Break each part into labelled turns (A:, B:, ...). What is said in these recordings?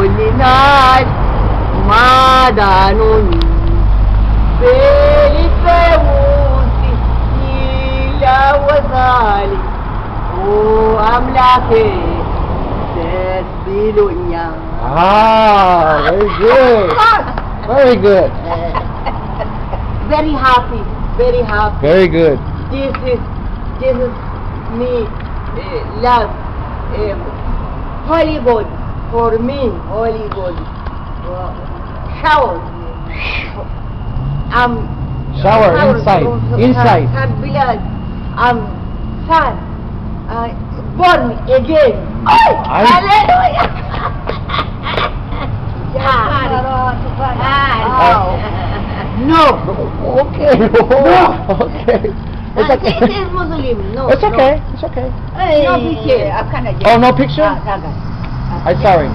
A: 어느 날 마다노니 베리페우시 일라와살이 오 암라케 데스빌로냐.
B: Ah, very good. Very good.
A: Very happy, very happy.
B: Very good.
A: This is me love Holy God for me, Holy God. Shower.
B: Shower inside. Inside.
A: Blood. Son. Born again. Hallelujah. No.
B: Okay. No. Okay. It's okay.
A: It is Muslim. No.
B: It's okay. It's okay.
A: No picture.
B: Oh, no picture? I'm sorry.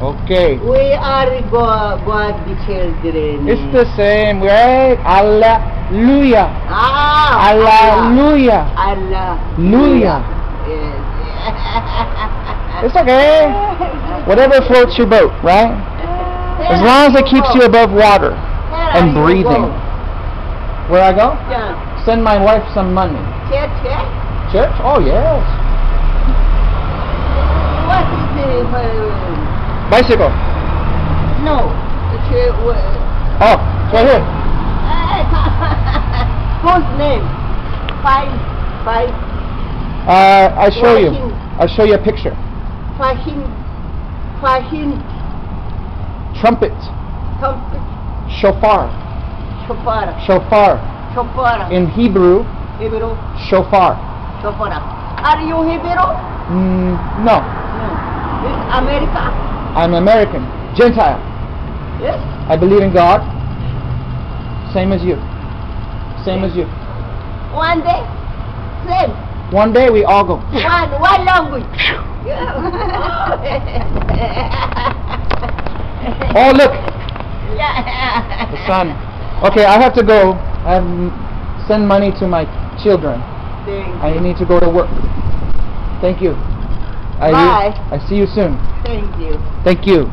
B: Okay.
A: We are God the children.
B: It's the same, right? Hallelujah. Hallelujah.
A: Hallelujah. Yes.
B: It's okay. Whatever floats your boat, right? As long as it keeps you above water and breathing. Where I go?
A: Yeah.
B: Send my wife some money.
A: Church.
B: Church? Oh, yes.
A: What is the
B: Bicycle.
A: no?
B: Oh, it's right here.
A: Whose name? Five.
B: I'll show you. I'll show you a picture.
A: Fahim.
B: Trumpet.
A: Trumpet.
B: Shofar.
A: Shofar.
B: In Hebrew,
A: Hebrew.
B: shofar.
A: Shofar. Are you Hebrew?
B: No.
A: No. It's America.
B: I'm American. Gentile.
A: Yes.
B: I believe in God. Same as you. Same as you.
A: One day. Same.
B: One day we all go.
A: One language.
B: Oh, look.
A: Yeah.
B: The sun. Okay, I have to go. I have send money to my children. I need to go to work. Thank you.
A: Bye.
B: I see you soon.
A: Thank you.
B: Thank you.